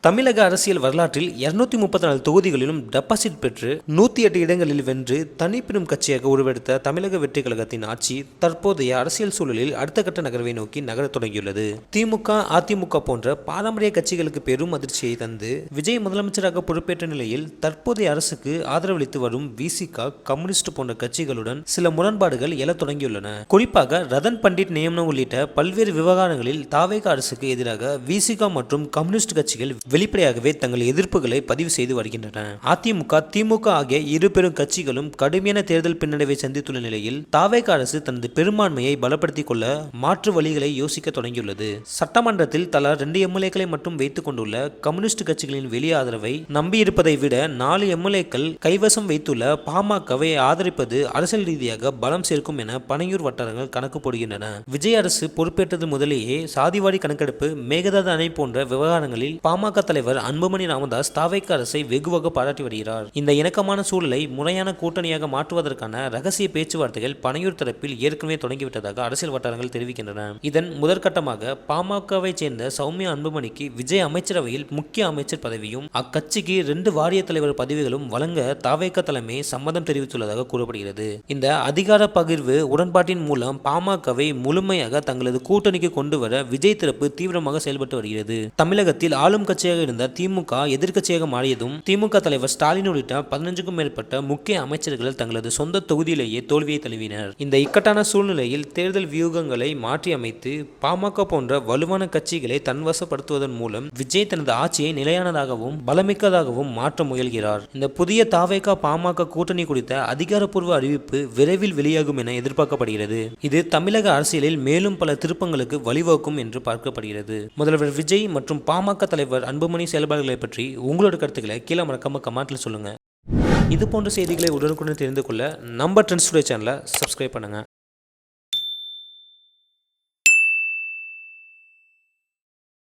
தமிழக அரசியல் வரலாற்றில் 234 தொகுதிகளிலும் டெபாசிட் பெற்று 108 இடங்களில் வென்று தனிப்பெரும் கட்சியாக உருவெடுத்த தமிழக வெற்றி கழகத்தின் ஆட்சி தற்போதைய அரசியல் சூழலில் அடுத்த கட்ட நகர்வை நோக்கி நகரத் தொடங்கியுள்ளது. திமுக, அதிமுக போன்ற பாரம்பரிய கட்சிகளுக்கு பெரும் அதிர்ச்சியை தந்து விஜய் முதலமைச்சராக பொறுப்பேற்ற நிலையில் தற்போதைய அரசுக்கு ஆதரவளித்து வரும் விசிக, கம்யூனிஸ்ட் போன்ற கட்சிகளுடன் சில முரண்பாடுகள் எழத் தொடங்கியுள்ளன. குறிப்பாக ரதன் பண்டிட் நியமனம் உள்ளிட்ட பல்வேறு விவகாரங்களில் தாவேக அரசுக்கு எதிராக விசிக மற்றும் கம்யூனிஸ்ட் கட்சிகள் வெளிப்படையாகவே தங்கள் எதிர்ப்புகளை பதிவு செய்து வருகின்றன. அதிமுக, திமுக ஆகிய இரு பெரும் கட்சிகளும் கடுமையான தேர்தல் பின்னடைவை சந்தித்துள்ள நிலையில் தாவேக அரசு தனது பெரும்பான்மையை பலப்படுத்திக் கொள்ள மாற்று வழிகளை யோசிக்க தொடங்கியுள்ளது. சட்டமன்றத்தில் தலா 2 எம்எல்ஏக்களை மட்டும் வைத்துக் கொண்டுள்ள கம்யூனிஸ்ட் கட்சிகளின் வெளி ஆதரவை நம்பியிருப்பதை விட 4 எம்எல்ஏக்கள் கைவசம் வைத்துள்ள பாமகவை ஆதரிப்பது அரசியல் ரீதியாக பலம் சேர்க்கும் என பனையூர் வட்டாரங்கள் கணக்கு போடுகின்றன. விஜய் அரசு பொறுப்பேற்றது முதலேயே சாதிவாரி கணக்கெடுப்பு, மேகதாது அணை போன்ற விவகாரங்களில் பாமக தலைவர் அன்புமணி ராமதாஸ் தாவேக அரசை வெகுவாக பாராட்டி வருகிறார். இந்த இணக்கமான சூழலை முறையான கூட்டணியாக மாற்றுவதற்கான ரகசிய பேச்சுவார்த்தைகள் பனையூர் தரப்பில் ஏற்கனவே தொடங்கிவிட்டதாக அரசியல் வட்டாரங்கள் தெரிவிக்கின்றன. இதன் முதற்கட்டமாக பாமகவை சேர்ந்த சௌமியா அன்புமணிக்கு விஜய் அமைச்சரவையில் முக்கிய அமைச்சர் பதவியும், அக்கட்சிக்கு 2 வாரிய தலைவர் பதவிகளும் வழங்க தாவேக தலைமை சம்மதம் தெரிவித்துள்ளதாக கூறப்படுகிறது. இந்த அதிகார பகிர்வு உடன்பாட்டின் மூலம் பாமகவை முழுமையாக தங்களது கூட்டணிக்கு கொண்டு வர விஜய் தரப்பு தீவிரமாக செயல்பட்டு வருகிறது. தமிழகத்தில் ஆளும் கட்சியாக இருந்த திமுக எதிர்க்கட்சியாக மாறியதும் திமுக தலைவர் ஸ்டாலின் உள்ளிட்ட 15க்கும் மேற்பட்ட முக்கிய அமைச்சர்கள் தங்களது சொந்த தொகுதியிலேயே தோல்வியை தழுவினர். இந்த இக்கட்டான சூழ்நிலையில் தேர்தல் வியூகங்களை மாற்றி அமைத்து பாமக போன்ற வலுவான கட்சிகளை தன்வசப்படுத்துவதன் மூலம் விஜய் தனது ஆட்சியை நிலையானதாகவும் பலமிக்கதாகவும் மாற்ற முயல்கிறார். இந்த புதிய தாவேக பாமக கூட்டணி குறித்த அதிகாரப்பூர்வ அறிவிப்பு விரைவில் வெளியாகும் என எதிர்பார்க்கப்படுகிறது. இது தமிழக அரசியலில் மேலும் பல திருப்பங்களுக்கு வழிவகுக்கும் என்று பார்க்கப்படுகிறது. முதல்வர் விஜய் மற்றும் பாமக தலைவர் அன்புமணி செயல்பாடுகளை பற்றி உங்களோட கருத்துக்களை கீழே மறக்காம கமெண்ட்ல சொல்லுங்க. இது போன்ற செய்திகளை உடனுக்குடன் தெரிந்து கொள்ள நம்ம ட்ரெண்ட்ஸ் டுடே சேனலை சப்ஸ்கிரைப் பண்ணுங்க.